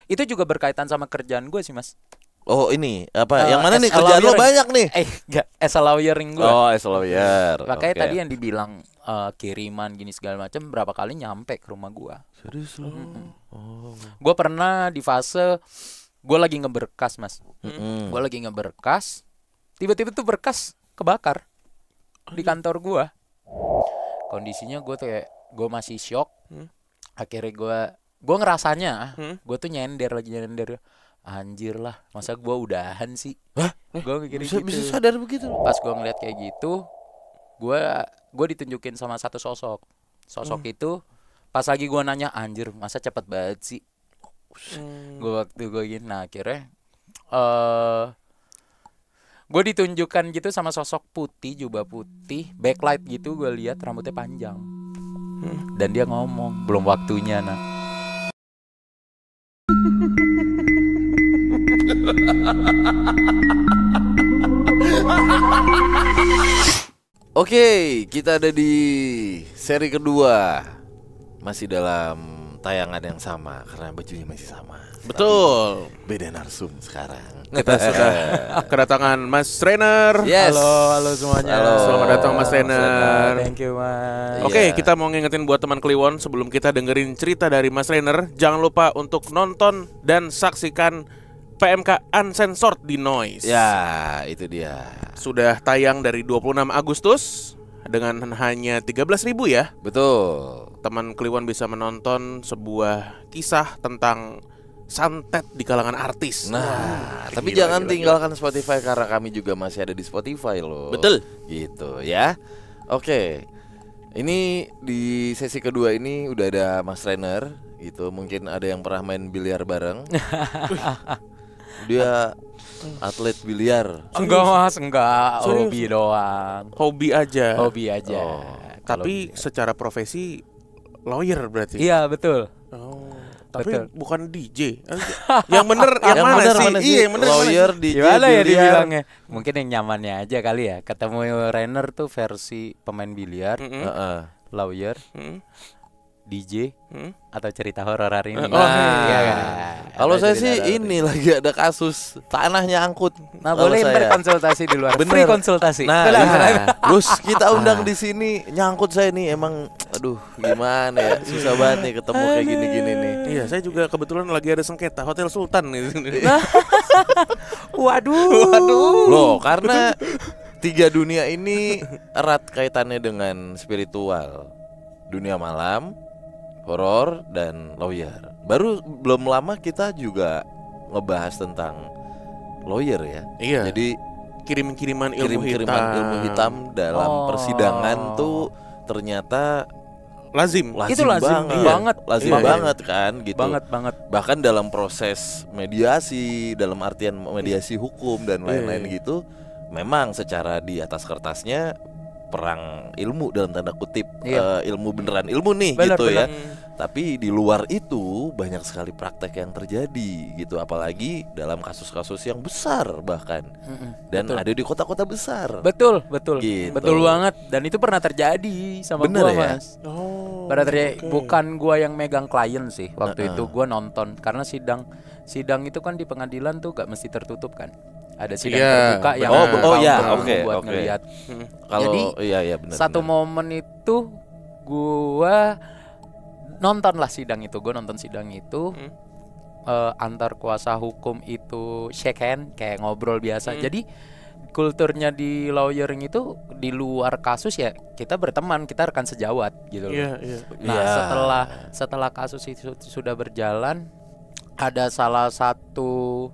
Itu juga berkaitan sama kerjaan gue sih, Mas. Oh ini apa? Yang mana as nih a kerjaan lo lawyer. banyak nih? Enggak, as a lawyering gue. Oh, as a lawyer. Makanya Oke. tadi yang dibilang kiriman gini segala macam berapa kali nyampe ke rumah gue. Serius lo? Oh. Gue pernah di fase gue lagi ngeberkas, Mas. Mm-mm. Gue lagi ngeberkas, tiba-tiba tuh berkas kebakar di kantor gue. Kondisinya gue tuh kayak gue masih shock. Akhirnya gue ngerasanya gue tuh nyender. Anjir lah, masa gue udahan sih? Gue mikirin gitu. Bisa sadar begitu? Pas gue ngeliat kayak gitu, gue ditunjukin sama satu sosok. Sosok itu pas lagi gue nanya, anjir masa cepet banget sih? Gue waktu gue gini, nah akhirnya gue ditunjukkan gitu sama sosok putih, jubah putih, backlight gitu, gue lihat rambutnya panjang. Dan dia ngomong, belum waktunya nak. Oke, kita ada di seri kedua. Masih dalam tayangan yang sama karena bajunya masih sama. Betul. Tapi beda narsum sekarang. Kita sudah kedatangan Mas Trainer. Yes. Halo semuanya. Halo. Selamat datang Mas Trainer. Thank you, Mas. Oke, Iya. kita mau ngingetin buat teman Kliwon sebelum kita dengerin cerita dari Mas Trainer, jangan lupa untuk nonton dan saksikan PMK Uncensored di Noise. Ya, itu dia. Sudah tayang dari 26 Agustus dengan hanya 13.000 ya. Betul. Teman Kliwon bisa menonton sebuah kisah tentang santet di kalangan artis. Nah, tapi Gila, jangan gila, tinggalkan Spotify karena kami juga masih ada di Spotify loh. Betul. Gitu ya. Oke. Ini di sesi kedua ini udah ada Mas Trainer gitu. Mungkin ada yang pernah main biliar bareng. Dia atlet biliar. Enggak, Mas, enggak. Serius? Hobi doang. Hobi aja. Hobi aja. Oh, Kalau Tapi secara profesi lawyer berarti. iya, betul. Oh, tapi Betul. bukan DJ. Yang bener yang, mana, bener sih? mana Iya, yang bener lawyer mana? DJ Gimana ya biliar. dibilangnya? Mungkin yang nyamannya aja kali ya. Ketemu Rainer tuh versi pemain biliar, Heeh. lawyer, Mm-mm. DJ, Mm. atau cerita horor hari ini. Oh, Iya kan? Kalau Atau saya cerita sih horor. ini lagi ada kasus tanahnya angkut. Nah, Kalau boleh saya. ntar konsultasi di luar. Bener. Free konsultasi. Nah, Betul, iya. betul. Terus kita undang di sini nyangkut saya nih emang aduh gimana ya susah banget nih ketemu kayak gini-gini nih. Iya, saya juga kebetulan lagi ada sengketa Hotel Sultan gitu. Waduh. Loh, karena tiga dunia ini erat kaitannya dengan spiritual. Dunia malam, horor dan lawyer. Baru belum lama kita juga ngebahas tentang lawyer ya. Iya. Jadi Kirim-kiriman ilmu kirim-kiriman hitam. ilmu hitam dalam Oh. persidangan tuh ternyata Lazim. Itu lazim banget. lazim Iya, iya. banget kan gitu. Banget. Bahkan dalam proses mediasi, dalam artian mediasi hukum dan lain-lain Iya. gitu, memang secara di atas kertasnya perang ilmu dalam tanda kutip, Iya. ilmu beneran ilmu nih Bener, gitu ya. bener. Tapi di luar itu banyak sekali praktek yang terjadi gitu, apalagi dalam kasus-kasus yang besar bahkan dan Betul. ada di kota-kota besar. Betul. Gitu. Betul banget. Dan itu pernah terjadi sama Bener gua, ya? Mas. Oh. Pernah terjadi. oke. Bukan gua yang megang klien sih. Waktu Heeh. itu gua nonton karena sidang itu kan di pengadilan tuh gak mesti tertutup kan. Ada sidang Iya, terbuka yang benar. bertahun Oh, iya, berminggu oke, buat oke. ngeliat. Kalau Jadi, iya benar. Satu momen itu gua nonton lah sidang itu. Gua nonton sidang itu. Antar kuasa hukum itu shake hand kayak ngobrol biasa. Jadi kulturnya di lawyering itu di luar kasus ya kita berteman, kita rekan sejawat gitu loh. Iya, iya. Nah, Iya. setelah kasus itu sudah berjalan, ada salah satu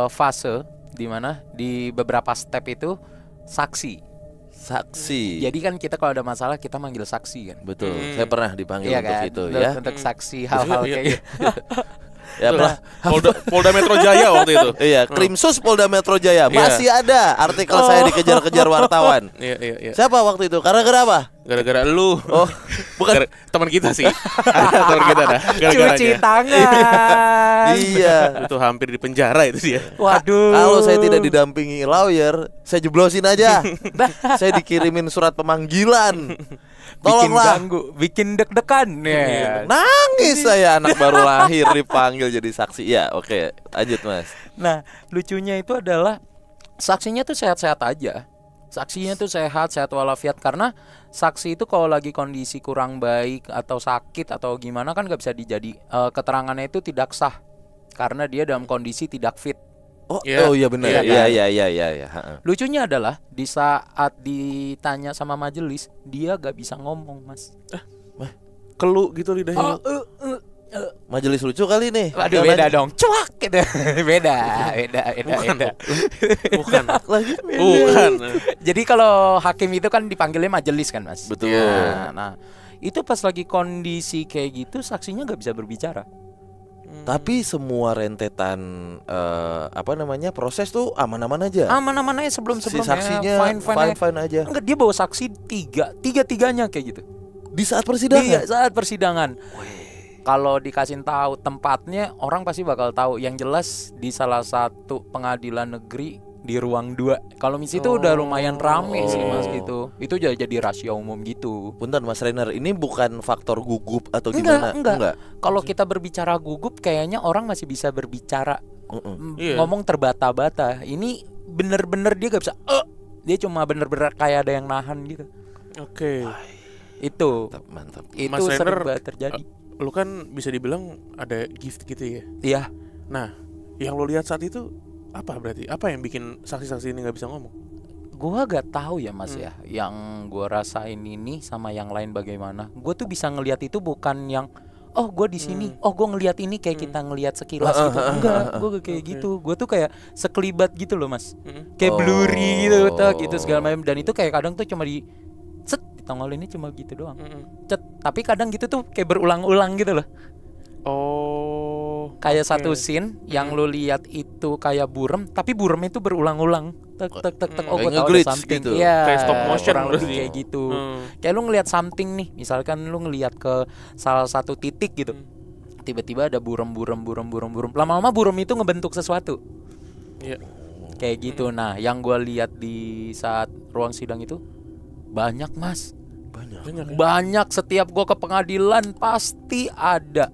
fase di mana di beberapa step itu saksi. Saksi. Jadi kan kita kalau ada masalah kita manggil saksi kan. Betul. Saya pernah dipanggil Iya untuk kan? itu Untuk- ya. Untuk saksi hal-hal Iya, kayak iya. gitu. Ya pernah. Polda Metro Jaya waktu itu. Iya, Krimsus Polda Metro Jaya masih ada artikel saya dikejar-kejar wartawan. Iya, iya, iya. Siapa waktu itu? Gara-gara apa? Gara-gara lu. Oh, bukan. Teman kita sih. Teman kita dah. Gara-garanya. Cuci tangan. Iya. Itu hampir di penjara itu dia. Waduh. Kalau saya tidak didampingi lawyer, saya jeblosin aja. Saya dikirimin surat pemanggilan. bikin Tolonglah. ganggu, bikin deg-degan ya. Nangis saya anak baru lahir dipanggil jadi saksi. Ya, oke, lanjut Mas. Nah, lucunya itu adalah saksinya tuh sehat-sehat aja. Saksinya tuh sehat walafiat, karena saksi itu kalau lagi kondisi kurang baik atau sakit atau gimana kan nggak bisa keterangannya itu tidak sah karena dia dalam kondisi tidak fit. Oh, Iya. oh iya benar. Iya, Iya. Lucunya adalah di saat ditanya sama majelis dia gak bisa ngomong, Mas. Kelu gitu lidahnya. Majelis lucu kali nih. Waduh, beda dong. Cuak gitu. beda. Bukan. Lagi. Bukan. Jadi kalau hakim itu kan dipanggilnya majelis kan, Mas. Betul. Nah, itu pas lagi kondisi kayak gitu saksinya gak bisa berbicara. Tapi semua rentetan proses tuh aman-aman aja. Aman-aman aja Si sebelum-sebelumnya. saksinya fine aja. Enggak, dia bawa saksi tiga-tiganya kayak gitu. Di saat persidangan. Iya, saat persidangan. Kalau dikasih tahu tempatnya, orang pasti bakal tahu. Yang jelas di salah satu pengadilan negeri di ruang 2. Kalau misi itu udah lumayan rame sih, Mas, gitu. Itu jadi rahasia umum gitu. Punten Mas Rainer, ini bukan faktor gugup atau gimana? Enggak. Kalau kita berbicara gugup, kayaknya orang masih bisa berbicara Iya. ngomong terbata-bata. Ini bener-bener dia gak bisa. Dia cuma bener-bener kayak ada yang nahan gitu. Oke. Itu. Mantap. Itu Mas sering Rainer, banget terjadi. Lu kan bisa dibilang ada gift gitu ya. Iya. Nah, yang lu lihat saat itu apa berarti? Apa yang bikin saksi-saksi ini nggak bisa ngomong? Gua gak tahu ya, Mas, ya. Yang gua rasain ini sama yang lain bagaimana. Gua tuh bisa ngelihat itu bukan yang gua di sini. Gua ngelihat ini kayak kita ngelihat sekilas gitu. Enggak, gua gak kayak gitu. Gua tuh kayak sekelibat gitu loh, Mas. Kayak blurry gitu, gitu segala macam. Dan itu kayak kadang tuh cuma ditongol ini cuma gitu doang. Cet. Tapi kadang gitu tuh kayak berulang-ulang gitu loh. Oh. Kayak oke. satu scene yang lu lihat itu kayak burem, tapi burem itu berulang-ulang. Tek tek tek tek. Kayak Gua tahu ada nge-glitch something. gitu. Iya. Kayak stop motion kurang lebih berarti. kayak gitu. Hmm. Kayak lu ngelihat something nih, misalkan lu ngelihat ke salah satu titik gitu. Tiba-tiba ada burem. Lama-lama burem itu ngebentuk sesuatu. Iya. Kayak gitu. Nah, yang gua lihat di saat ruang sidang itu banyak, Mas. Banyak. Banyak. Setiap gua ke pengadilan pasti ada.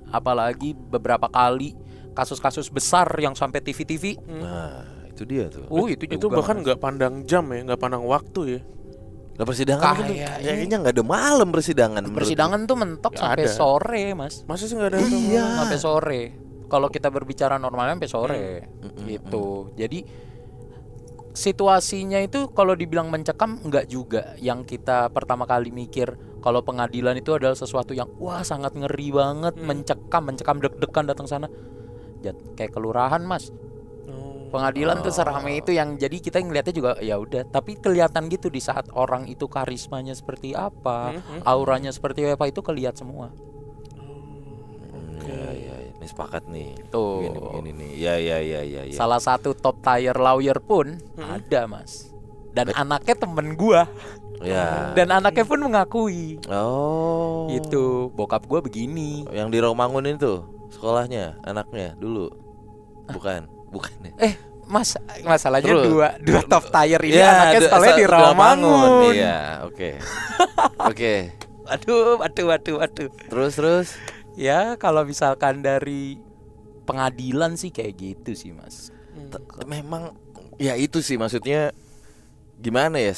Apalagi beberapa kali kasus-kasus besar yang sampai TV-TV. Nah, itu dia tuh. Itu juga. Itu bahkan nggak pandang jam ya, nggak pandang waktu ya. Lah persidangan kan kayaknya nggak ada malam persidangan. Persidangan tuh mentok Nggak sampai ada. sore, Mas. Masa sih nggak ada? Iya. Sampai sore. Kalau kita berbicara normalnya sampai sore. Gitu. Jadi situasinya itu kalau dibilang mencekam enggak juga. Yang kita pertama kali mikir kalau pengadilan itu adalah sesuatu yang sangat ngeri banget, mencekam deg-degan datang sana. Kayak kelurahan, Mas. Pengadilan tuh seramai itu yang jadi kita ngeliatnya juga ya udah, tapi kelihatan gitu di saat orang itu karismanya seperti apa, auranya seperti apa itu kelihatan semua. Ya, ini sepakat nih. Tuh. Begini nih. Ya. Salah satu top tier lawyer pun ada, Mas. Dan anaknya temen gua. Ya. Dan anaknya pun mengakui. Oh. Itu bokap gua begini. Yang di Romangun itu sekolahnya anaknya dulu. Bukan ya. Mas, masalahnya Terus. dua top tier ini Iya, anaknya sekolahnya di Rawamangun. Iya, oke. Oke. Waduh. Terus. Ya kalau misalkan dari pengadilan sih kayak gitu sih, Mas. Memang ya itu sih maksudnya gimana ya,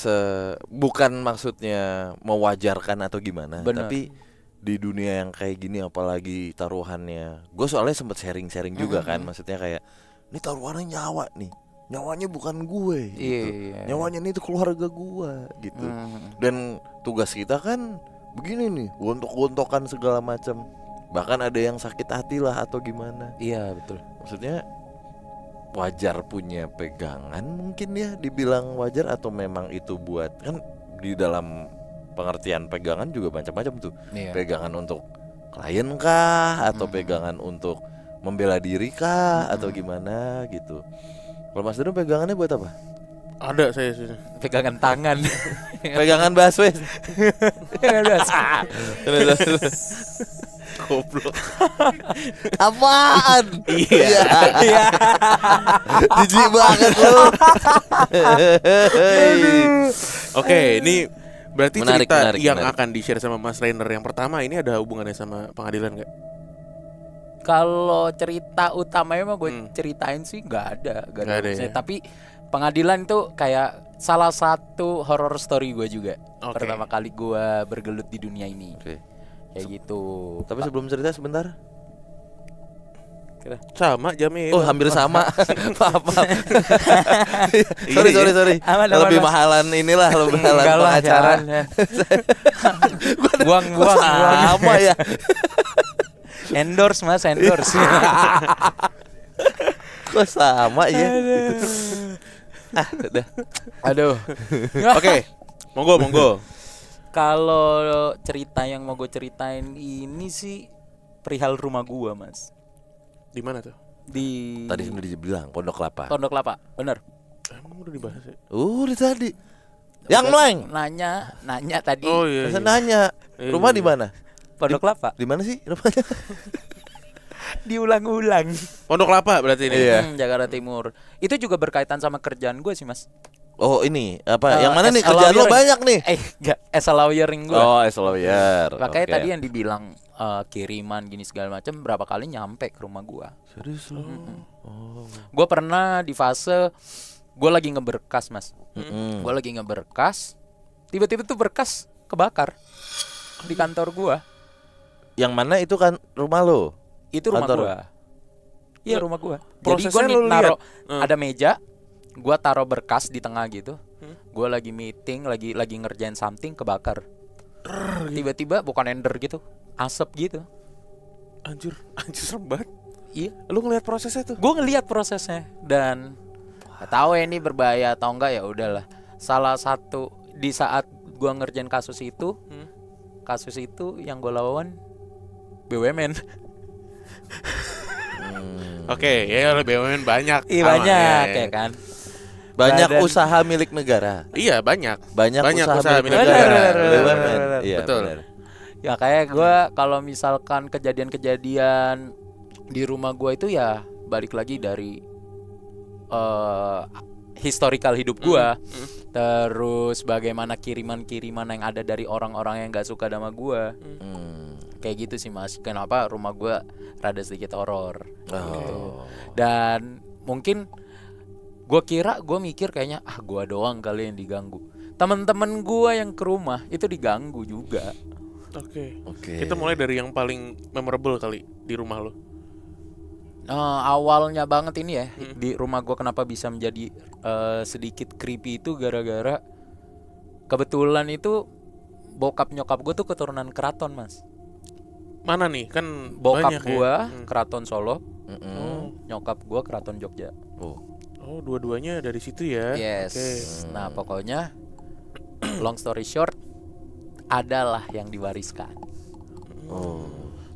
bukan maksudnya mewajarkan atau gimana. Bener. Tapi di dunia yang kayak gini apalagi taruhannya. Gue soalnya sempet sharing juga kan, maksudnya kayak ini taruhannya nyawa nih. Nyawanya bukan gue gitu. Iya. Nyawanya ini tuh keluarga gue gitu. Dan tugas kita kan begini nih, gontok-gontokan segala macam. Bahkan ada yang sakit hati lah atau gimana. Iya, betul. Maksudnya wajar punya pegangan mungkin ya, dibilang wajar atau memang itu buat, kan di dalam pengertian pegangan juga macam-macam tuh. Iya. Pegangan untuk klien kah atau pegangan untuk membela diri kah atau gimana gitu. Kalau Mas Danu pegangannya buat apa? Ada saya sih. Pegangan tangan. Pegangan busway. Goblok. Apaan? Iya. Jijik banget lu. Oke, ini Berarti Menarik, cerita menarik, yang menarik. akan di-share sama Mas Rainer yang pertama ini ada hubungannya sama pengadilan nggak? Kalau cerita utamanya mah gue Hmm. ceritain sih nggak ada Nggak ada hubungannya. ya? Tapi pengadilan itu kayak salah satu horror story gue juga. Oke. Pertama kali gue bergelut di dunia ini. Oke. Kayak gitu. Tapi sebelum cerita sebentar. Sama jamnya. Oh, hampir sama. Maaf. Iya, Sorry. Aman, Lebih Mas. mahalan inilah, lebih mahalan Enggak lah, pengacara. jangan. Buang. Sama ya. Endorse Mas, endorse. Kok sama ya? Udah. Aduh. Oke, monggo. Kalau cerita yang mau gue ceritain ini sih perihal rumah gua, Mas. Di mana tuh? Di Tadi sudah dibilang Pondok Kelapa. Pondok Kelapa, bener. Emang udah dibahas ya? Udah tadi. Yang meleng. Nanya tadi. Oh iya. Masa nanya. Iya, Rumah iya. di mana? Pondok Kelapa. Di mana sih rumahnya? Diulang-ulang. Pondok Kelapa berarti ini. Iya. Jakarta Timur. Itu juga berkaitan sama kerjaan gue sih, Mas. Oh, ini apa? Yang mana as nih? a Kerjaan lo lawyering. banyak nih. Enggak, as a lawyering gue. Oh, as a lawyer. Makanya Oke. tadi yang dibilang kiriman gini segala macam berapa kali nyampe ke rumah gua. Serius lo? Gua pernah di fase gua lagi ngeberkas, Mas. Mm-mm. Gua lagi ngeberkas, tiba-tiba tuh berkas kebakar di kantor gua. Yang mana itu kan rumah lo? Itu rumah Kantor. gua. Iya, rumah gua. Jadi Prosesnya gua lu lihat? naro Hmm. ada meja, gua taruh berkas di tengah gitu. Gua lagi meeting, lagi ngerjain something kebakar. Tiba-tiba bukan ender gitu, asap gitu. Anjir serem banget. Iya. Lu ngeliat prosesnya tuh? Gue ngelihat prosesnya dan nggak tahu ya ini berbahaya atau enggak, ya udahlah. Salah satu di saat gue ngerjain kasus itu yang gue lawan BUMN. Oke, ya BUMN banyak. Iya Sama, banyak ya. ya kan. Banyak Badan- usaha milik negara. Iya banyak. Banyak usaha usaha milik milik negara. negara. BUMN. Benar, Iya, betul. benar. Ya kayak gue kalau misalkan kejadian-kejadian di rumah gue itu ya balik lagi dari historical hidup gue, terus bagaimana kiriman-kiriman yang ada dari orang-orang yang gak suka sama gue. Hmm. Kayak gitu sih, Mas. Kenapa rumah gue rada sedikit horor gitu. Oh. Dan mungkin gue mikir kayaknya gue doang kali yang diganggu. Teman-teman gue yang ke rumah itu diganggu juga. Oke. Oke. Kita mulai dari yang paling memorable kali di rumah lo. Awalnya banget ini ya di rumah gue kenapa bisa menjadi sedikit creepy itu gara-gara kebetulan itu bokap nyokap gue tuh keturunan keraton, Mas. Mana nih? Kan Bokap banyak gue ya. keraton Solo, Mm-mm. nyokap gue keraton Jogja. Oh, dua-duanya dari situ ya. Yes. Oke. Nah pokoknya long story short adalah yang diwariskan. Oh.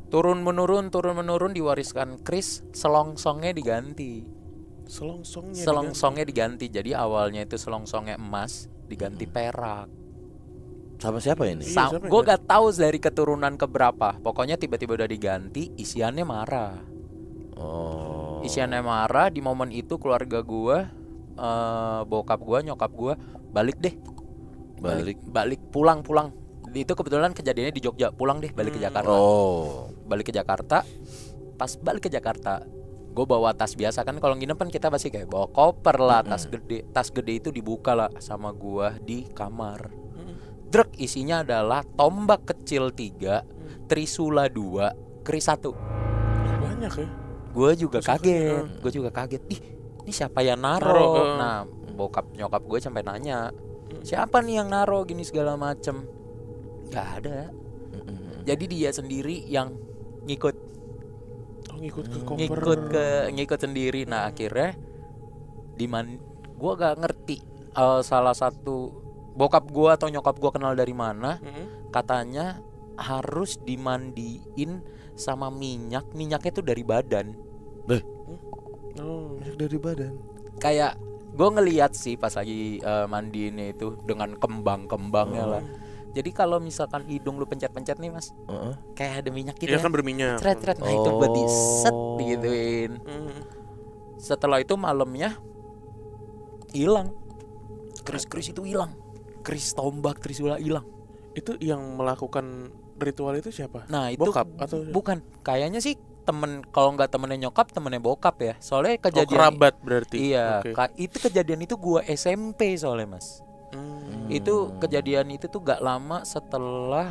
Turun menurun diwariskan kris, selongsongnya diganti. Selongsongnya diganti. Jadi awalnya itu selongsongnya emas diganti perak. Sama siapa ini? Iya, siapa Gue yang gak tahu dari keturunan keberapa. Pokoknya tiba-tiba udah diganti, isiannya marah. Oh. Isiannya marah. Di momen itu keluarga gue, bokap gue, nyokap gue balik deh. Balik pulang. Itu kebetulan kejadiannya di Jogja. Pulang deh, balik ke Jakarta. Oh. Balik ke Jakarta. Pas balik ke Jakarta, gue bawa tas biasa kan. Kalau nginep kan kita pasti kayak bawa koper lah, tas gede. Tas gede itu dibuka lah sama gue di kamar. Drek isinya adalah tombak kecil 3, trisula 2, keris 1. banyak ya. Gue juga kaget. Ih, ini siapa yang naro? Nah, bokap nyokap gue sampai nanya, siapa nih yang naro gini segala macem. Gak ada. Jadi dia sendiri yang ngikut Ngikut ke koper. ngikut sendiri. Nah akhirnya gue gak ngerti salah satu bokap gue atau nyokap gue kenal dari mana. Katanya harus dimandiin sama minyaknya tuh dari badan. Minyak dari badan. Kayak gue ngeliat sih pas lagi mandiinnya itu dengan kembang-kembangnya lah. Jadi kalau misalkan hidung lu pencet-pencet nih, Mas, kayak ada minyak gitu. Iya kan berminyak. Tret. Nah itu buat di set digituin. Setelah itu malamnya hilang. Keris-keris itu hilang. Kris tombak Trisula hilang. Itu yang melakukan ritual itu siapa? Nah itu Bokap atau bukan, kayaknya sih temen, kalau nggak temennya nyokap, temennya bokap ya. Soalnya kejadian kerabat berarti. Iya, Oke. itu kejadian itu gua SMP soalnya mas. Itu kejadian itu tuh gak lama setelah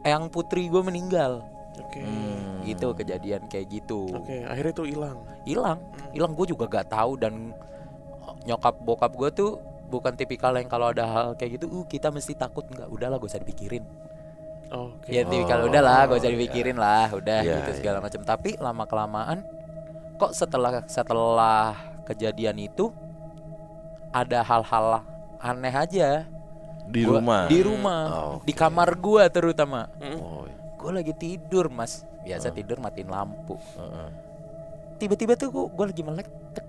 eyang putri gue meninggal. Oke. Itu kejadian kayak gitu. Oke, akhirnya itu Hilang gue juga gak tahu. Dan nyokap bokap gue tuh bukan tipikal yang kalau ada hal kayak gitu kita mesti takut, enggak, udahlah gak usah dipikirin. Oke. Ya tipikal udahlah gak usah dipikirin lah, udah Iya, gitu segala macam. Tapi lama kelamaan kok setelah kejadian itu ada hal-hal aneh aja Di Gua- rumah. di rumah, Oh, di kamar gua terutama. Oh, Gue lagi tidur mas, biasa tidur matiin lampu. heeh. Tiba-tiba tuh gue lagi melek. Tek.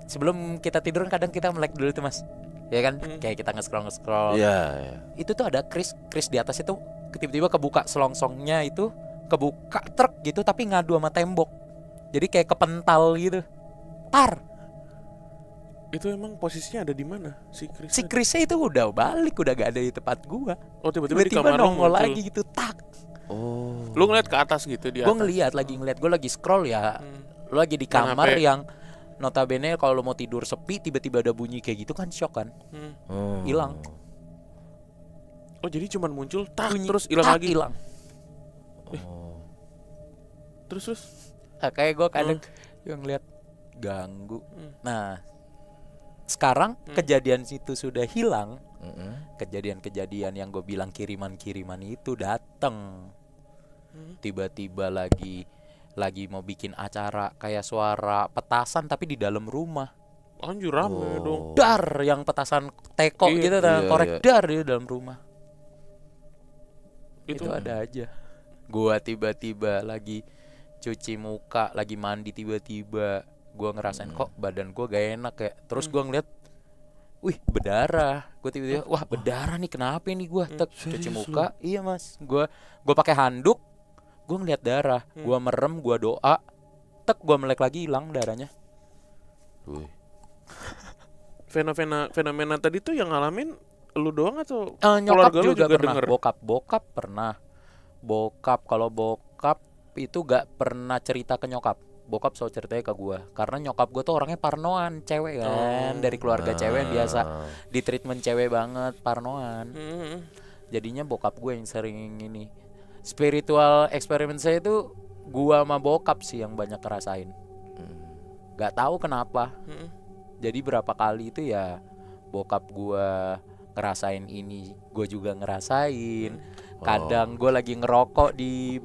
Sebelum kita tidur kadang kita melek dulu tuh mas, ya kan? Kayak kita nge-scroll. Iya, iya. Itu tuh ada kris di atas itu, tiba-tiba kebuka selongsongnya itu, kebuka truk gitu, tapi ngadu sama tembok. Jadi kayak kepental gitu. Tar, Itu emang posisinya ada di mana si Chris? si Krisnya itu udah balik, udah gak ada di tempat gua. Oh, tiba-tiba di Tiba-tiba kamar lu nongol muncul. lagi gitu, tak. Oh. Lu ngeliat ke atas gitu di Gue atas. ngeliat, gue lagi scroll ya. Lo lagi di Main kamar HP. yang notabene kalau lo mau tidur sepi, tiba-tiba ada bunyi kayak gitu kan, shock kan, Oh. hilang. Oh, jadi cuman muncul tak Bunyi, terus hilang tak, lagi. hilang. Oh. Terus. Kayak gue kadang yang ngeliat ganggu. Nah, sekarang kejadian itu sudah hilang. Kejadian-kejadian yang gue bilang kiriman-kiriman itu datang. Tiba-tiba lagi mau bikin acara kayak suara petasan tapi di dalam rumah. Anjir rame dong. Dar, yang petasan teko Iya, gitu, iya, korek iya. dar di dalam rumah. Itu Itu ada aja. Gua tiba-tiba lagi cuci muka, lagi mandi, tiba-tiba gua ngerasain kok badan gua gak enak ya. Terus gua ngeliat, wih berdarah. Gua tiba-tiba, wah berdarah nih, kenapa ini gua? Tek, cuci muka, iya mas. Gua pakai handuk, gua ngeliat darah. Gua merem, gua doa, tek, gua melek lagi, hilang darahnya. Wih. fenomena tadi tuh yang ngalamin lu doang atau Nyokap keluarga lu juga juga pernah, denger? bokap pernah. Kalau bokap itu gak pernah cerita ke nyokap. Bokap selalu ceritanya ke gua, karena nyokap gua tuh orangnya parnoan, cewek kan, dari keluarga cewek yang biasa di treatment cewek banget, parnoan. Jadinya bokap gue yang sering ini. Spiritual eksperimen saya itu gua sama bokap sih yang banyak ngerasain. Gak tahu kenapa. Jadi berapa kali itu ya bokap gua ngerasain ini, gue juga ngerasain. Kadang gue lagi ngerokok di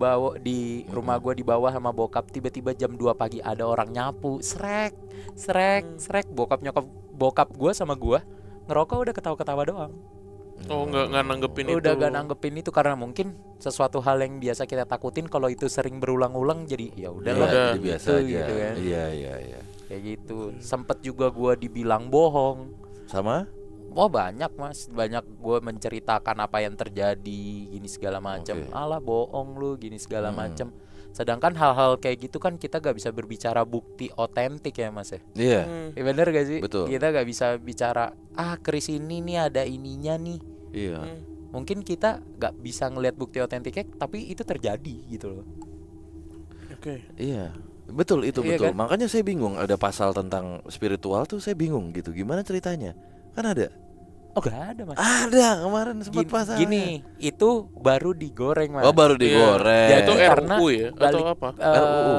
rumah gue di bawah sama bokap, tiba-tiba jam 2 pagi ada orang nyapu, srek. Bokap gue sama gue ngerokok udah ketawa-ketawa doang. Oh, nggak nanggepin itu. Udah gak nanggepin itu karena mungkin sesuatu hal yang biasa kita takutin kalau itu sering berulang-ulang jadi ya udahlah, Iya, jadi biasa aja. gitu kan. Iya. Kayak gitu. Sempet juga gue dibilang bohong. Sama? Oh banyak mas, banyak gue menceritakan apa yang terjadi, gini segala macam. Oke. Alah bohong lu, gini segala macam. Sedangkan hal-hal kayak gitu kan kita gak bisa berbicara bukti otentik ya mas ya. Iya. Ya bener gak sih? Betul. Kita gak bisa bicara Kris ini nih ada ininya nih. Iya. Mungkin kita gak bisa ngelihat bukti otentiknya, tapi itu terjadi gitu loh. Oke. Iya. Betul itu Iya betul. kan? Makanya saya bingung ada pasal tentang spiritual tuh saya bingung gitu. Gimana ceritanya? Kan ada. Oh gak ada mas. Ada kemarin sempat pasal. Gini, itu baru digoreng mas. Oh baru digoreng. Ya, itu Karena RUU ya atau apa? RUU.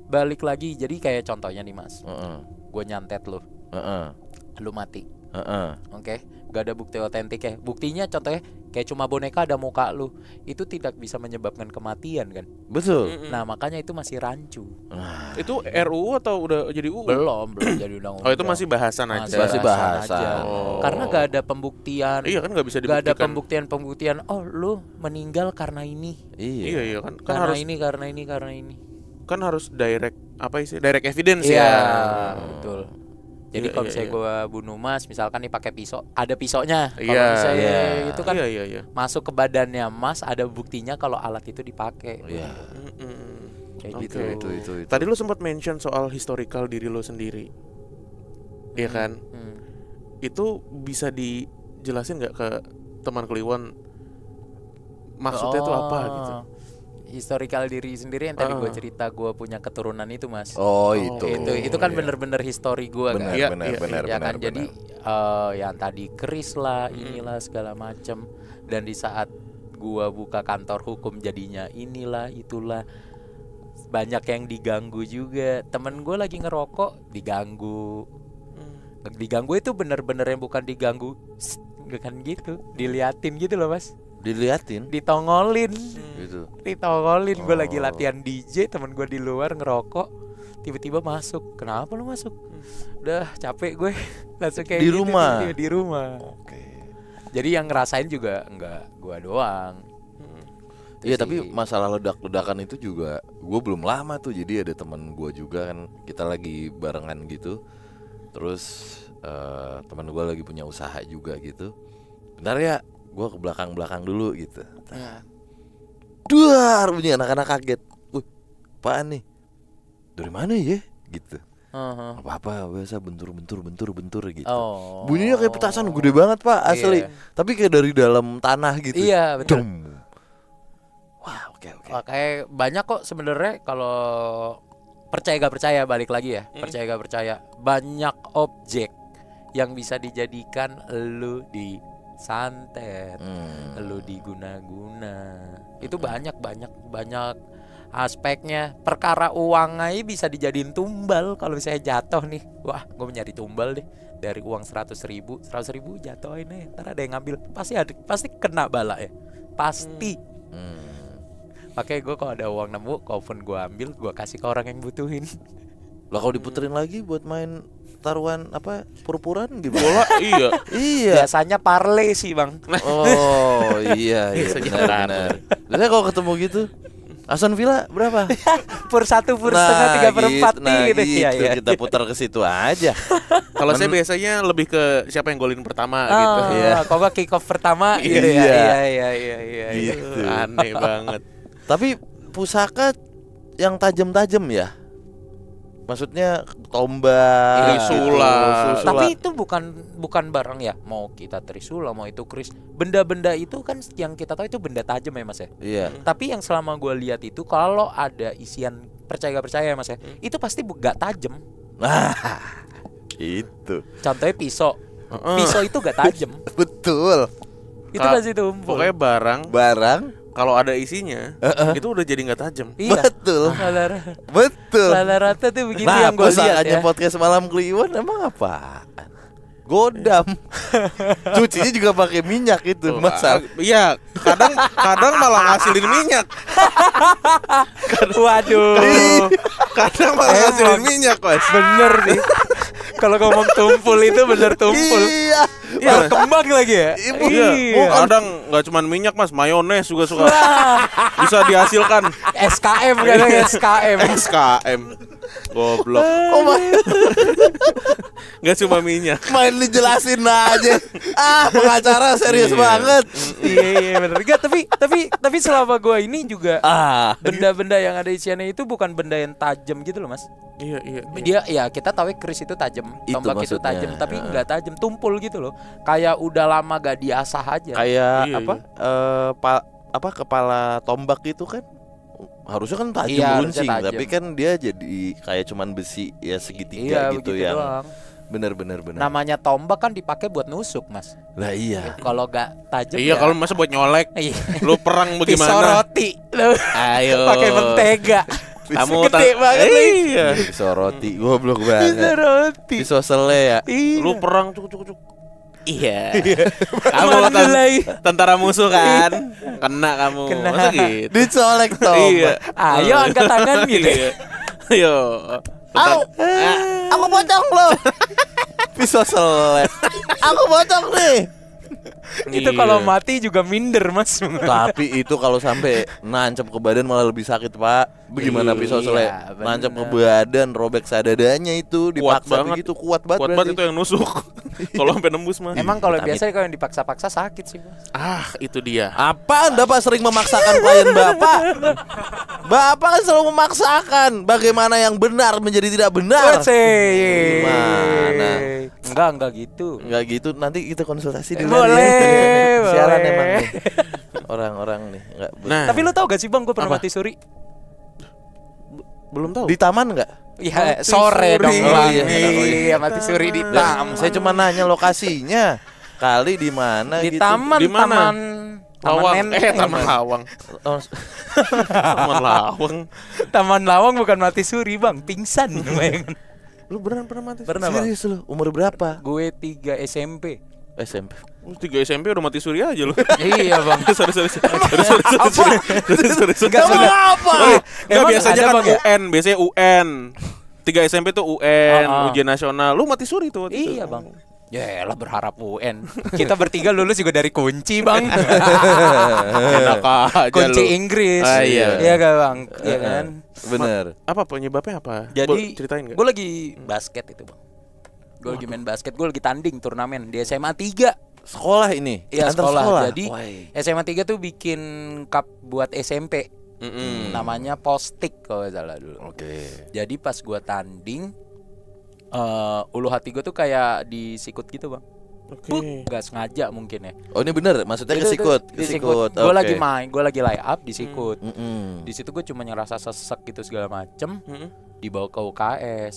Balik lagi, jadi kayak contohnya nih mas, Heeh. gue nyantet lu, Heeh. lu mati, Heeh. oke? Gak ada bukti otentik ya. Buktinya contohnya kayak cuma boneka ada muka lu, itu tidak bisa menyebabkan kematian kan? Betul. Nah makanya itu masih rancu. Nah, Itu RUU atau udah jadi UU? Belum jadi undang-undang. Oh, itu masih bahasan aja. Masih bahasan. aja. Oh. Karena gak ada pembuktian. Iya kan nggak bisa Gak ada dibuktikan. pembuktian. Oh lu meninggal karena ini, iya. Iya kan karena harus karena ini. kan harus direct apa sih? Direct evidence Iya, ya. betul. Jadi Iya, kalau iya, misalnya iya. gue bunuh mas, misalkan nih pakai pisau, ada pisaunya. Kalau Iya, misalnya iya. itu kan Iya. masuk ke badannya mas, ada buktinya kalau alat itu dipakai. Iya. Kayak Oke. gitu. Itu. Tadi lu sempat mention soal historical diri lu sendiri. Iya kan? Hmm. Itu bisa jelasin nggak ke teman Kliwon maksudnya tuh apa gitu? Historical diri sendiri yang tadi gue cerita, gue punya keturunan itu mas. Oh itu. Itu kan bener-bener history gue kan. Iya, Benar. Ya kan, jadi yang tadi keris lah, inilah segala macem. Dan di saat gue buka kantor hukum jadinya inilah itulah, banyak yang diganggu juga. Temen gue lagi ngerokok diganggu. Diganggu itu bener-bener yang bukan diganggu, bukan gitu, diliatin gitu loh mas. Diliatin Ditongolin gitu. Ditongolin. Gue lagi latihan DJ, temen gue di luar ngerokok, tiba-tiba masuk. Kenapa lu masuk? Udah capek gue. Langsung kayak Di gitu, rumah? di rumah. Oke. Jadi yang ngerasain juga enggak gue doang. Iya Itu tapi sih. masalah ledak-ledakan itu juga gue belum lama tuh. Jadi ada teman gue juga kan, kita lagi barengan gitu. Terus teman gue lagi punya usaha juga gitu. Bentar ya, gue ke belakang dulu gitu. Duar bunyi, anak-anak kaget. Apaan nih? Dari mana ya? Gitu. Apa-apa biasa bentur gitu. Bunyinya kayak petasan gede banget pak, asli. Iya. Tapi kayak dari dalam tanah gitu. Iya betul. Dum. Wah oke. Kayak banyak kok sebenarnya kalau percaya gak percaya, balik lagi ya. Percaya gak percaya, banyak objek yang bisa dijadikan lu di santet, lu diguna-guna. Itu banyak aspeknya. Perkara uang aja bisa dijadiin tumbal. Kalau saya jatuh nih, wah gue nyari tumbal deh. Dari uang 100.000 jatuhin aja, ntar ada yang ngambil. Pasti kena bala ya. Pasti. Makanya gue kalau ada uang nemu, kalaupun gue ambil, gue kasih ke orang yang butuhin. Lah kalau diputerin lagi buat main taruhan apa pur-puran gimana? Bola iya. Iya. Biasanya parlay sih bang. Oh iya benar. Biasanya kalau ketemu gitu, Aston Villa berapa? Per 1, per setengah, 3/4 gitu. Iya, Iya. kita putar ke situ aja. Kalau saya biasanya lebih ke siapa yang golin pertama gitu. Iya. Kalau nggak kick off pertama gitu Iya. Iya. Gitu. Aneh banget. Tapi pusaka yang tajam-tajam ya. Maksudnya tombak, Trisula. gitu, Tapi itu bukan barang ya. Mau kita trisula, mau itu keris, benda-benda itu kan yang kita tahu itu benda tajam ya mas ya. Iya. Tapi yang selama gue lihat itu kalau ada isian percaya gak percaya ya mas ya, itu pasti gak tajam. Nah, itu. Contohnya pisau. Pisau itu gak tajam. Betul. Itu masih tumpul. Pokoknya barang kalau ada isinya itu udah jadi nggak tajam. Iya. Betul. Betul. Rata-rata tuh begitu Nah, yang gue lihat pusakanya ya. podcast malam Kliwon emang apaan? Godam. Cucinya juga pakai minyak itu, masal. Iya, kadang malah ngasilin minyak. Waduh. Kadang malah ngasilin minyak, Mas. Bener nih. Kalau ngomong tumpul itu bener tumpul. Iya. Ya kembang lagi ya. Iya. Kadang nggak cuma minyak, Mas, mayones juga suka. Bisa dihasilkan. SKM kadang SKM. SKM. Goblok. Oh my. Nggak cuma minyak. Main dijelasin aja. Pengacara serius banget. Iya bener. Enggak, tapi selama gua ini juga benda-benda yang ada isiannya itu bukan benda yang tajam gitu loh, Mas. Iya. Dia ya kita tahu keris itu tajam, Itu tombak itu maksudnya. tajam, tapi nggak tajam, tumpul gitu loh. Kayak udah lama gak diasah aja. Kayak Iya, apa kepala tombak itu kan harusnya kan tajam Iya, harusnya runcing, tajam. tapi kan dia jadi kayak cuman besi ya Iya, segitiga gitu begitu yang doang. bener. Namanya tombak kan dipakai buat nusuk, Mas. Lah iya. Kalau gak tajam Iya, kalau masa buat nyolek. iya. Lu perang Pisau bagaimana? roti. Lu Ayo. pakai mentega. Kamu Gede banget nih. Iya. Pisau roti goblok Pisau banget. roti. Pisau sele ya. Iya. Lu perang cuk. Iya. Kamu tentara musuh kan? Kena kamu. Kena. Masa gitu? Dicolek Iya. tombak. Ayo angkat tangan gitu. Iya. Ayo. Au. Aku potong lo. Pisau sele. Aku potong nih. Itu Iya. kalau mati juga minder mas. Tapi itu kalau sampai nancep ke badan malah lebih sakit pak. Bagaimana pisau sele Iya, bener. nancep ke badan, robek sadadanya itu Kuat dipaksa banget. begitu kuat banget. Kuat banget itu yang nusuk. Kalau sampai nembus mah. Emang kalau Amit. biasanya kalau yang dipaksa-paksa sakit sih mas. Ah, itu dia. Apa Bapak sering memaksakan klien Bapak? Bapak kan selalu memaksakan. Bagaimana yang benar menjadi tidak benar? Gimana? Enggak gitu. Enggak gitu, nanti kita konsultasi di Boleh, Siaran boleh. emang nih. Orang-orang nih enggak Nah, Tapi lu tau gak sih bang, gue pernah Apa? mati suri. belum tahu. di taman enggak? Iya Mati sore suri. dong Oh, bang. iya. Iya mati suri di taman. Saya cuma nanya lokasinya. Kali di mana Di gitu. taman, Di mana? taman Lawang. Taman Lawang. Oh, Taman Lawang. Taman Lawang bukan mati suri bang, pingsan. Bayangin. Lu beneran pernah mati? Pernah bang. serius lu, umur berapa? Gue 3 SMP. SMP. Lu 3 SMP udah mati suri aja lu. Iya bang. Sorry. Enggak apa? Enggak Emang biasanya ada, kan Bang, ya? UN, biasanya UN. 3 SMP tuh UN, Ah. ujian nasional. Lu mati suri tuh waktu itu. Iya bang. Ya lah berharap UN. Kita bertiga lulus juga dari kunci bang. Enak aja Kunci lu. Inggris. Ah, iya. Iya kan bang. Iya kan. Bener. Apa penyebabnya apa? Jadi Ceritain enggak? gue lagi basket itu bang. Gue lagi main basket. Gue lagi tanding turnamen di SMA 3. Sekolah ini. Iya Antar sekolah. Jadi Wai. SMA 3 tuh bikin cup buat SMP. Mm-mm. Namanya Postik kalau nggak salah dulu. Oke. Jadi pas gue tanding, ulu hati gue tuh kayak disikut gitu bang. Oke. Gak sengaja mungkin ya. Oh ini bener, maksudnya Itu- kesikut. disikut. Gue Oke. lagi main, gue lagi lay up disikut. Mm-mm. Di situ gue cuma ngerasa sesek gitu segala macem. Mm-mm. Dibawa ke UKS.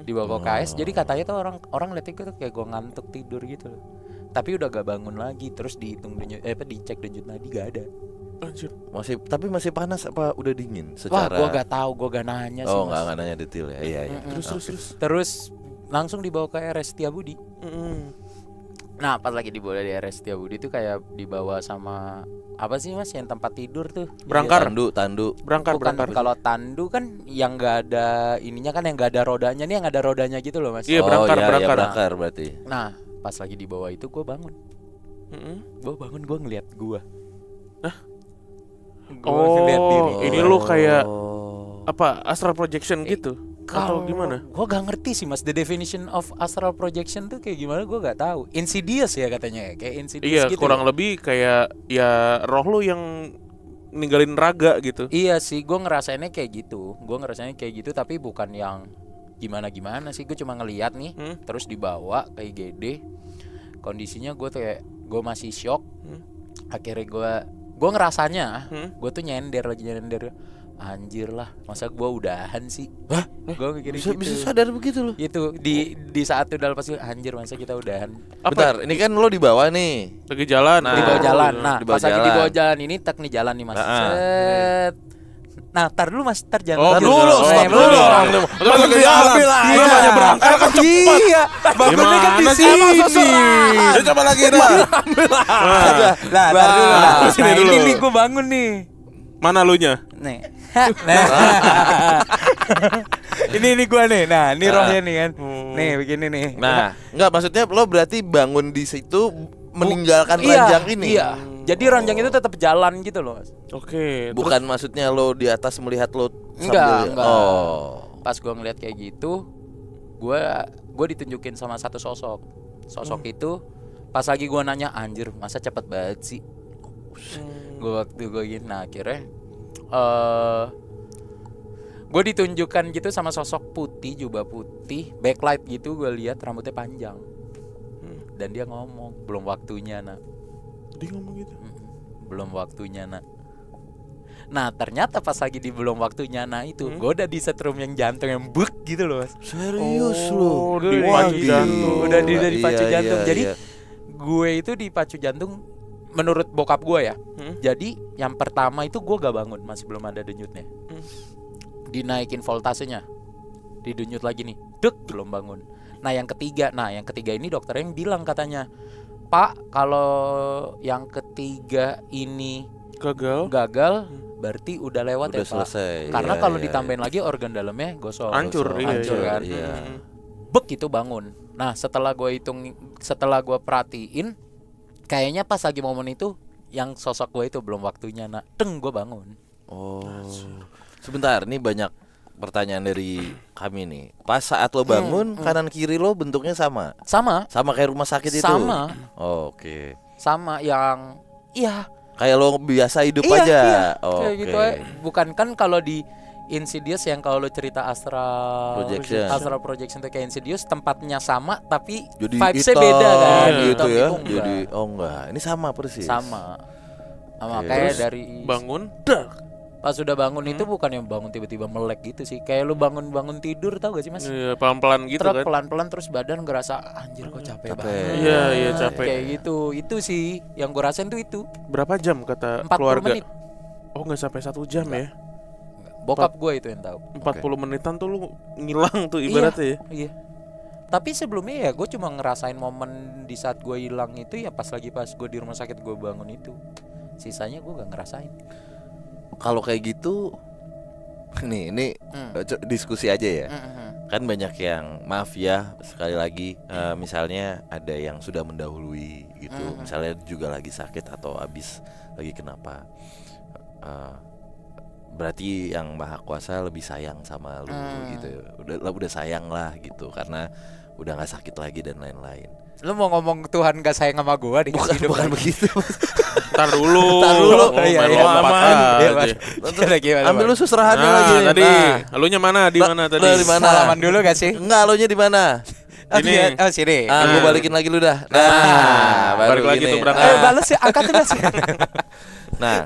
Dibawa ke UKS. Jadi katanya tuh orang lihat itu tuh kayak gue ngantuk tidur gitu loh. Tapi udah gak bangun lagi. Terus dihitung dicek denyut nadi gak ada. Anjir. Tapi masih panas apa udah dingin Wah, secara? gue gak tahu, gue gak nanya sih. Oh Mas. nggak nanya detail ya. Iya iya. Terus langsung dibawa ke RS Setiabudi. Mm-mm. Nah, pas lagi dibawa di RS Setiabudi tuh kayak dibawa sama apa sih Mas yang tempat tidur tuh? Berangkar. Tandu. Berangkar. Bukan, kalau tandu kan yang nggak ada ininya kan, yang nggak ada rodanya, nih yang ada rodanya gitu loh Mas. Iya, Oh, berangkar, iya, berangkar. Iya, berangkar berarti. Nah, pas lagi dibawa itu gue bangun. Mm-mm. Gue ngeliat gue. Hah? Gue ngeliat diri. Ini lu kayak Oh. apa? Astral projection gitu? Atau gimana? Gue gak ngerti sih Mas, the definition of astral projection tuh kayak gimana gue gak tahu. Insidious ya katanya ya, kayak insidious Iya, gitu. kurang ya. lebih kayak ya roh lu yang ninggalin raga gitu. Iya sih, gue ngerasainnya kayak gitu. Gue ngerasainnya kayak gitu, tapi bukan yang gimana sih. Gue cuma ngeliat nih, terus dibawa ke IGD. Kondisinya gue tuh kayak gue masih shock. Akhirnya gue ngerasanya, gue tuh nyender. Anjir lah, masa gue udahan sih? Hah? Gue mikir Bisa, gitu. bisa sadar begitu loh. Itu di saat udah lepas itu, anjir masa kita udahan. Bentar, ini kan lo di bawah nih. Lagi jalan. Nah, Di bawah jalan. Nah, di bawah pas lagi di jalan. bawah jalan ini tek nih jalan nih Mas. Nah, Set. Nah, tar dulu Mas, tar jangan. Oh, Tar gitu. dulu. Oh, Belum. belum. Kan lagi jalan. Iya. Namanya berangkat kan cepat. Iya. Bangunnya kan di Gimana sih? sini. Ya, coba lagi dah. Lah, tar dulu. Nah, sini Nah, dulu. ini nih gue bangun nih. Mana lunya? Nih. Nah. Ini gua nih. Nah, ini rohnya nih kan. Nih, begini nih. Nah, enggak maksudnya lo berarti bangun di situ meninggalkan Iya, ranjang ini. Iya. Jadi ranjang itu tetap jalan gitu loh, Mas. Oke. Bukan maksudnya lo di atas melihat lo Enggak. Oh. Pas gua ngeliat kayak gitu, gua ditunjukin sama satu sosok. Sosok itu pas lagi gua nanya, anjir, masa cepet banget sih? Gua waktu gua gini, nah akhirnya gue ditunjukkan gitu sama sosok putih, jubah putih, backlight gitu. Gue lihat rambutnya panjang. Dan dia ngomong, belum waktunya nak. Dia ngomong gitu. Belum waktunya nak. Nah ternyata pas lagi di belum waktunya nak itu, gue udah di setrum yang jantung yang buk gitu loh Mas. Serius Oh, lo. dipacu Waduh. jantung. Udah dipacu Iya, jantung. iya, Jadi iya. gue itu dipacu jantung menurut bokap gue ya. Jadi yang pertama itu gue gak bangun, masih belum ada denyutnya. Dinaikin voltasenya, didenyut lagi nih, dek, belum bangun. Nah yang ketiga ini dokternya yang bilang katanya, Pak, kalau yang ketiga ini gagal, berarti udah lewat Udah ya selesai. Pak. Karena Iya, kalau iya, ditambahin lagi organ dalamnya gosong. Hancur, iya, Hancur iya. kan. Iya. Bek itu bangun. Nah setelah gue perhatiin, kayaknya pas lagi momen itu yang sosok gue itu belum waktunya, nak. Teng, gue bangun. Oh. Sebentar, ini banyak pertanyaan dari kami nih. Pas saat lo bangun, kanan kiri lo bentuknya sama. Sama Kayak rumah sakit itu. Sama. Oh, oke. sama yang iya Kayak lo biasa hidup iya, aja. iya. Oh, Kayak oke. gitu aja. Bukan kan kalau di Insidious yang kalau lo cerita astral projection itu kayak Insidious tempatnya sama tapi Jadi vibes-nya hitam beda kan gitu hitam ya. itu enggak. Jadi enggak. Ini sama persis. sama Oke. kayak Terus dari bangun, dak. pas sudah bangun itu bukan yang bangun tiba-tiba melek gitu sih, kayak lu bangun tidur, tau gak sih mas? Iya, pelan-pelan gitu Truk kan. pelan-pelan terus badan ngerasa anjir kok capek banget. Iya, iya, capek. Kayak gitu, itu sih yang gue rasain tuh itu. Berapa jam kata 40 keluarga? menit. Oh, nggak sampai 1 jam ya. Bokap gue itu yang tahu. 40 menitan tuh lu ngilang tuh ibaratnya ya. Iya. Tapi sebelumnya ya gue cuma ngerasain momen di saat gue hilang itu ya pas gue di rumah sakit gue bangun itu. Sisanya gue gak ngerasain. Kalau kayak gitu ini diskusi aja ya. Kan banyak yang maaf ya sekali lagi misalnya ada yang sudah mendahului gitu. Misalnya juga lagi sakit atau habis lagi kenapa. Berarti yang Maha Kuasa lebih sayang sama lu gitu. Udah sayang lah gitu karena udah nggak sakit lagi dan lain-lain. Lu mau ngomong Tuhan gak sayang sama gue di Bukan begitu. Ntar dulu. Oh, main iya, lompat aman. aja. Ambil lu susrahannya Nah, lagi. tadi elunya mana? Di mana tadi? Di mana? Salaman dulu gak sih? Enggak, elunya di mana? Ini. Oh sini. Gue balikin lagi lu dah. Nah, baru balik lagi gini. tuh berangkat. Balas ya, angkat dulu sih. Nah,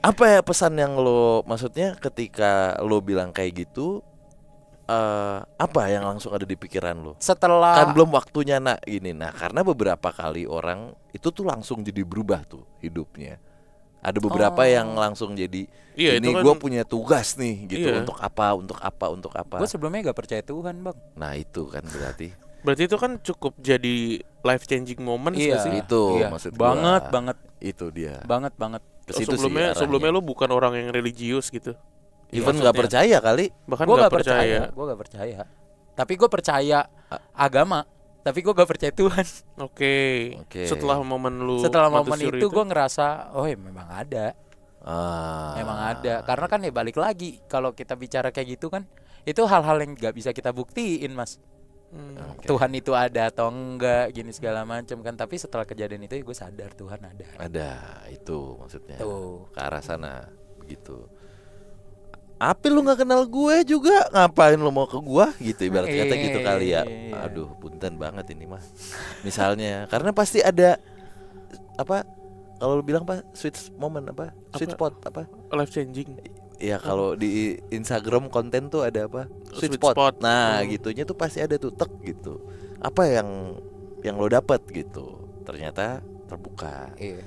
apa ya pesan yang lo maksudnya ketika lo bilang kayak gitu? Apa yang langsung ada di pikiran lo? Setelah Kan belum waktunya nak gini. Nah, karena beberapa kali orang itu tuh langsung jadi berubah tuh hidupnya. Ada beberapa yang langsung jadi Iya, ini itu kan- gue punya tugas nih gitu. Iya. Untuk apa. gue sebelumnya gak percaya Tuhan bang. Nah itu kan Berarti itu kan cukup jadi life changing moment Iya. nggak sih? Itu Iya. maksud gua. Banget Itu dia. banget. Ke situ sih Sebelumnya arahnya. lu bukan orang yang religius gitu. Even nggak percaya kali. Bahkan Gue nggak gak percaya. percaya. Tapi gue percaya agama. Tapi gue gak percaya Tuhan. Oke. Oke. Setelah momen lu Setelah mati momen suri itu gue ngerasa oh ya memang ada. Memang ada. Karena kan ya balik lagi kalau kita bicara kayak gitu kan, itu hal-hal yang gak bisa kita buktiin mas. Oke. Tuhan itu ada atau enggak gini segala macam kan. Tapi setelah kejadian itu gue sadar Tuhan ada. Ada itu maksudnya. Tuh. Ke arah sana begitu. Apa lu nggak kenal gue juga ngapain lu mau ke gua gitu ibarat kata gitu kali ya. Aduh punten banget ini mah. Misalnya karena pasti ada apa kalau lu bilang apa sweet moment apa sweet spot apa life changing. ya kalau di Instagram konten tuh ada apa sweet Sweet spot. spot. Nah gitunya tuh pasti ada tuh tek gitu. Apa yang lo dapat gitu ternyata terbuka Iya.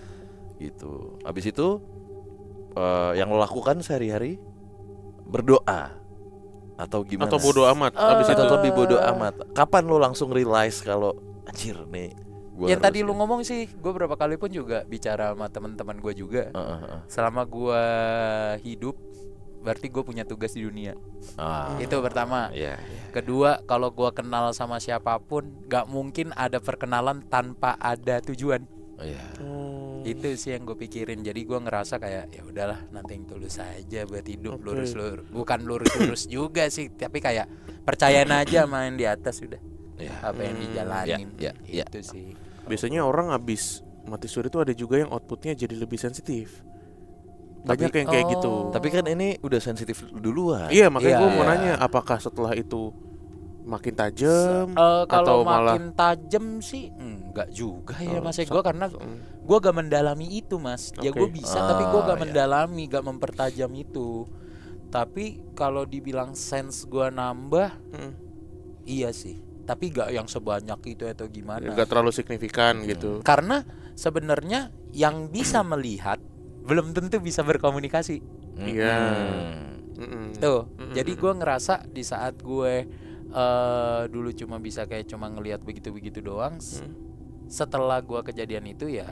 gitu. Habis itu yang lo lakukan sehari-hari berdoa atau gimana? Atau bodo amat. Abis itu Atau lebih bodo amat. Kapan lo langsung realize kalau anjir nih gua Yang tadi harus lu ngomong sih, gue berapa kali pun juga bicara sama teman-teman gue juga. Heeh. Selama gue hidup, berarti gue punya tugas di dunia. Itu pertama. Iya, iya. Kedua, kalau gue kenal sama siapapun, gak mungkin ada perkenalan tanpa ada tujuan. Iya. Itu sih yang gue pikirin. Jadi gue ngerasa kayak ya udahlah, nanti yang tulus aja buat hidup. Lurus-lurus, bukan lurus-lurus juga sih, tapi kayak percayain aja main di atas udah. Iya. Apa yang dijalanin. Iya, iya. Itu sih. biasanya orang habis mati suri itu ada juga yang outputnya jadi lebih sensitif. Banyak yang kayak gitu. Tapi kan ini udah sensitif duluan. Iya, makanya Iya, gue mau iya. nanya apakah setelah itu makin tajam Kalau atau malah makin tajam sih enggak juga ya mas gue karena gue gak mendalami itu mas. Ya gue Oke. bisa tapi gue gak iya. mendalami, gak mempertajam itu. Tapi kalau dibilang sense gue nambah, iya sih. Tapi gak yang sebanyak itu atau gimana. nggak terlalu signifikan gitu. Karena sebenarnya yang bisa melihat belum tentu bisa berkomunikasi. Iya. Tuh, jadi gue ngerasa di saat gue dulu cuma bisa kayak cuma ngelihat begitu-begitu doang. Setelah gue kejadian itu ya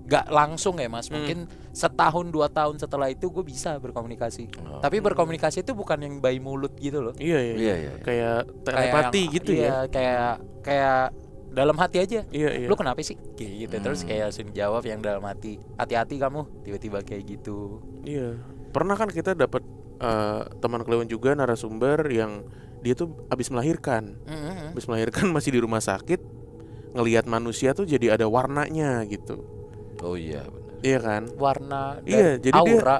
gak langsung ya mas. Mungkin setahun 2 tahun setelah itu gue bisa berkomunikasi. Tapi berkomunikasi itu bukan yang by mulut gitu loh. Iya. Iya. Kayak telepati yang- gitu iya, ya. Kayak dalam hati aja. Iya. Lu kenapa sih? Kayak gitu. Terus kayak langsung jawab yang dalam hati. Hati-hati kamu, tiba-tiba kayak gitu. Iya. Pernah kan kita dapat teman Kliwon juga narasumber yang dia tuh habis melahirkan. Habis melahirkan masih di rumah sakit, ngelihat manusia tuh jadi ada warnanya gitu. Oh iya benar. Iya kan? Warna dan Iya, jadi aura.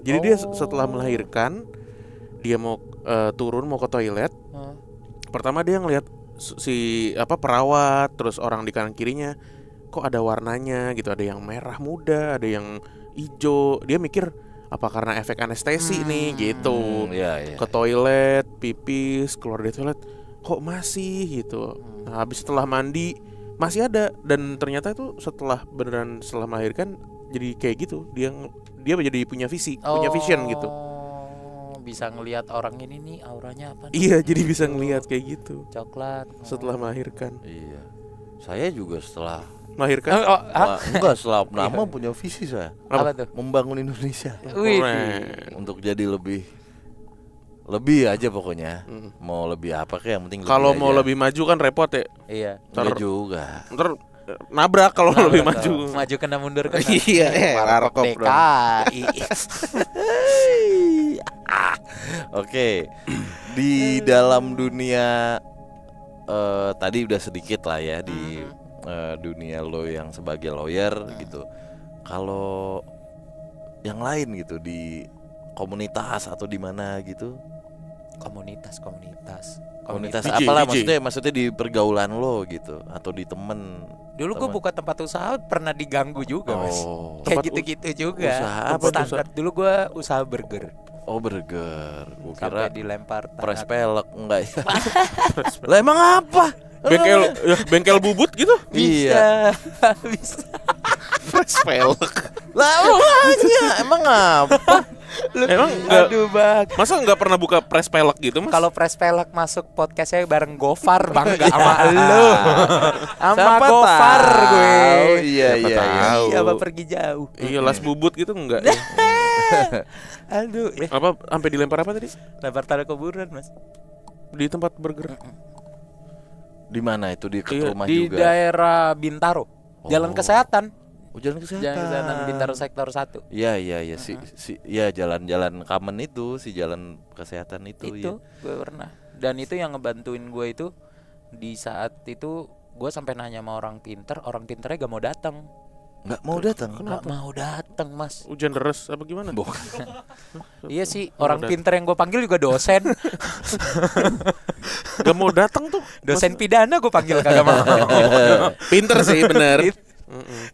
Jadi dia setelah melahirkan, dia mau turun mau ke toilet. Pertama dia ngelihat si perawat, terus orang di kanan kirinya kok ada warnanya gitu, ada yang merah muda, ada yang hijau. Dia mikir apa karena efek anestesi nih gitu. Iya. Ke toilet, pipis, keluar dari toilet kok masih gitu. Nah, habis setelah mandi masih ada, dan ternyata itu setelah melahirkan jadi kayak gitu. Dia jadi punya vision gitu. Bisa ngelihat orang ini nih auranya apa nih? Iya, jadi bisa ngelihat kayak gitu Coklat. setelah melahirkan. Iya. Saya juga setelah Melahirkan enggak setelah lama punya visi saya. Apa tuh? Membangun Indonesia. Wih. Untuk jadi lebih aja pokoknya. Mau lebih apa kayak yang penting kalau lebih mau aja. lebih maju kan repot ya. Iya. Enggak juga. Ntar nabrak kalau lebih maju. Maju kena mundur kena. Iya, Warkop warkop dong. DKI. Oke. Di dalam dunia tadi udah sedikit lah ya di dunia lo yang sebagai lawyer gitu. Kalau yang lain gitu di komunitas atau di mana gitu? Komunitas. Komunitas DJ, apalah DJ. maksudnya di pergaulan lo gitu atau di temen. Dulu gue buka tempat usaha pernah diganggu juga, Mas. Oh. Kayak Tempat gitu-gitu juga. usaha apa tuh, Standar. Dulu gue usaha burger. Oh burger. Gua kira Sampai dilempar press tanah. pelek enggak ya? Lah emang apa? Bengkel bubut gitu. Iya. Bisa. Fresh pelek. Lah emang apa? Emang enggak, Aduh, Bang. masa enggak pernah buka press pelek gitu, Mas? Kalau Press Pelek masuk podcastnya bareng Gofar, bangga sama lu. Sama Siapa Gofar tahu? gue. Iya. tahu. Iya, apa pergi jauh. Iya, las bubut gitu enggak ya? Aduh, ya. Apa sampai dilempar apa tadi? Lempar tanah kuburan, Mas. Di tempat burger. Di mana itu di Iya, rumah Di juga? daerah Bintaro. Jalan Kesehatan. Oh, jalan kesehatan. Jalan Kesehatan Bintaro sektor 1. Iya ya jalan-jalan common itu si jalan kesehatan itu Itu gue pernah. Dan itu yang ngebantuin gue itu di saat itu gue sampai nanya sama orang pinternya gak mau datang. Nggak mau datang. Nggak mau datang, Mas. Hujan deras apa gimana? Iya sih, orang pinter yang gue panggil juga dosen. Gak mau datang tuh. Dosen pidana gue panggil kagak mau. Pinter sih, bener.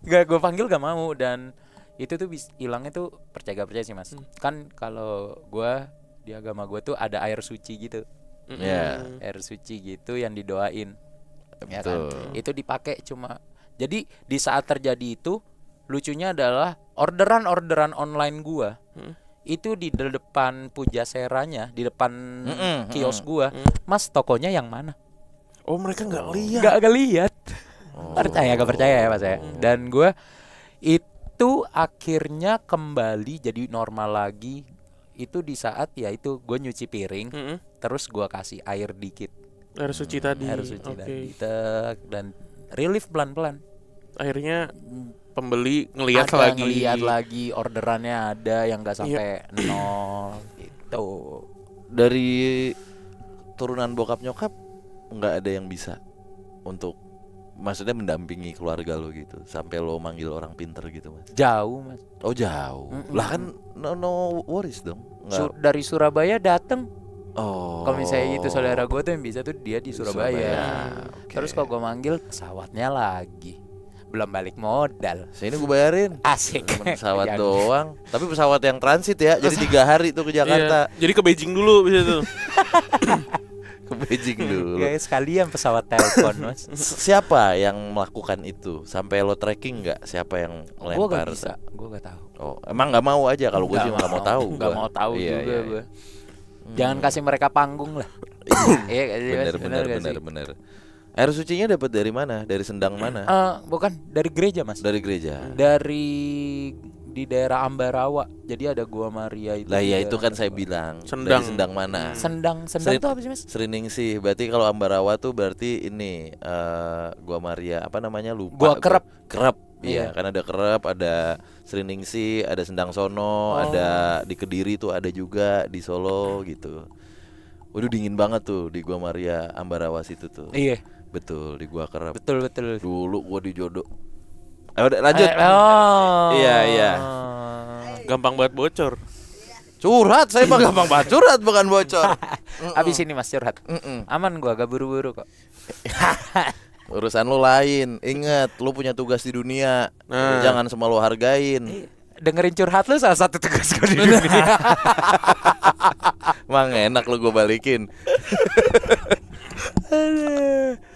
Gak, gue panggil gak mau. Dan itu tuh hilangnya tuh percaya gak percaya sih, Mas. Kan kalau gue di agama gue tuh ada air suci gitu. Iya. Air suci gitu yang didoain. Ya kan? Betul. Itu dipakai cuma. Jadi di saat terjadi itu lucunya adalah orderan online gua itu di depan Pujaseranya, di depan kios gua. Mas, tokonya yang mana? Oh, mereka nggak lihat. Gak lihat. Percaya gak percaya ya, Mas ya. Dan gua itu akhirnya kembali jadi normal lagi. Itu di saat ya itu gua nyuci piring, terus gua kasih air dikit. Air suci tadi. Air suci Oke. tadi. Tek, dan relief pelan-pelan. Akhirnya pembeli ngelihat Ada lagi. ngelihat lagi orderannya ada yang nggak sampai nol gitu. Dari turunan bokap nyokap nggak ada yang bisa untuk maksudnya mendampingi keluarga lo gitu sampai lo manggil orang pinter gitu, Mas. Jauh, Mas. Oh jauh. Lah kan no worries dong. Nggak. Dari Surabaya dateng. Oh. Kalau misalnya gitu saudara gue tuh yang bisa tuh dia di Surabaya. Oke. Terus kalau gue manggil pesawatnya lagi. Belum balik modal. Sini gue bayarin. Asik. Cuman pesawat Yang- doang. Tapi pesawat yang transit ya. Jadi 3 hari tuh ke Jakarta. Iya. Jadi ke Beijing dulu bisa tuh. Ke Beijing dulu. Ya sekalian pesawat telepon, Mas. Siapa yang melakukan itu? Sampai lo tracking nggak? Siapa yang Gue melempar? gak bisa, gue gak tahu. Oh, emang nggak mau aja. Kalau gue sih nggak mau tahu. Gak gua. mau tahu Iya, juga iya, gue. Jangan kasih mereka panggung lah. Iya, gak sih, Mas? Bener. Air sucinya dapat dari mana? Dari sendang mana? Bukan dari gereja, Mas. Dari gereja. Dari di daerah Ambarawa. Jadi ada Gua Maria itu. Lah di ya daerah itu kan saya Ambarawa. bilang. Sendang. Dari Sendang mana? Sendang tuh apa sih, Mas? Sriningsih. Berarti kalau Ambarawa tuh berarti ini Gua Maria apa namanya lupa. Gua Kerep. Kerep. Iya. Iya, kan ada Kerep, ada Sriningsih, ada Sendang Sono, ada di Kediri tuh ada juga di Solo gitu. Waduh dingin banget tuh di Gua Maria Ambarawa situ tuh. Iya. Betul di Gua Kerep. Betul. Dulu gua di Jodo. Udah lanjut. Oh. Iya. Gampang banget bocor. Curhat, saya mah gampang banget curhat bukan bocor. Abis ini Mas curhat. Aman gua, gak buru-buru kok. Urusan lu lain. Ingat, lu punya tugas di dunia. Jangan semua lu hargain. Dengerin curhat lu salah satu tugas gua di dunia. Mang enak lu gue balikin.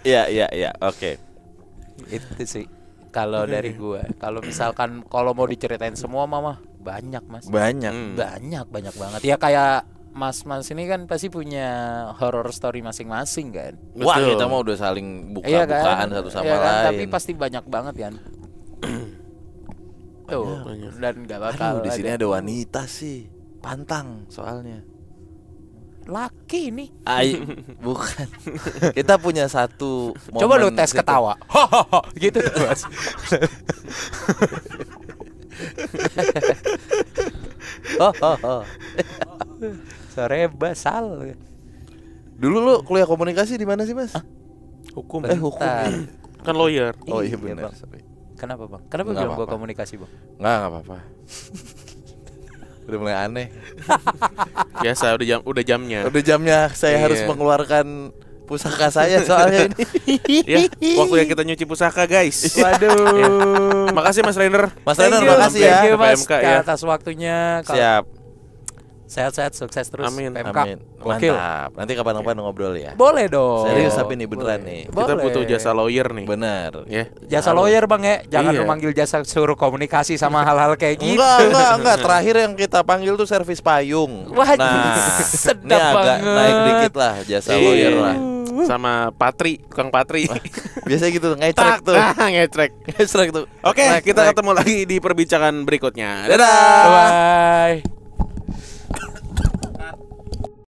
Iya, oke. Itu sih kalau dari gua. Kalau misalkan kalau mau diceritain semua mama banyak, Mas. Banyak. Banyak banget. Ya kayak Mas ini kan pasti punya horror story masing-masing kan. Wah, Betul. kita mah udah saling Iya buka-bukaan kan? satu sama Iya kan? lain. Tapi pasti banyak banget kan. Tuh, dan gak bakal Aduh, di sini ada ada wanita sih. Pantang soalnya. laki nih. Bukan. Kita punya satu Coba lu momen tes situ. ketawa. Gitu tuh, Mas. Sore basal. Dulu lu kuliah komunikasi di mana sih, Mas? Hukum. Hukum. Bentar. Kan lawyer. Oh iya Iya, benar. Bang. Kenapa, Bang? Kenapa Nggak bilang gua apa-apa. komunikasi, Bang? Nggak apa-apa. Udah mulai aneh. Biasa udah jamnya. Udah jamnya saya Iya. harus mengeluarkan pusaka saya soalnya ini. Ya, waktu yang kita nyuci pusaka, guys. Waduh. Makasih Mas Rainer. Mas Thank Renner you, makasih thank ya. you, Mas, PMK ya. atas waktunya. Siap. Sehat-sehat, sukses terus. Amin. PMK. Amin. Gokil. Mantap. Nanti kapan-kapan ngobrol ya. Boleh dong. Serius tapi ini beneran nih. Kita Boleh. butuh jasa lawyer nih. Benar. Ya. Jasa lawyer, Bang ya. Jangan Iya. lu manggil jasa suruh komunikasi sama hal-hal kayak gitu. Enggak. Terakhir yang kita panggil tuh servis payung. Wah, Nah, sedap ini agak banget. naik dikit lah jasa Iya. lawyer lah. Sama Patri, tukang Patri. Biasanya gitu ngecrek tuh. Ngecrek. Ngecrek tuh. Oke, Naik, kita naik. ketemu lagi di perbincangan berikutnya. Dadah. Bye.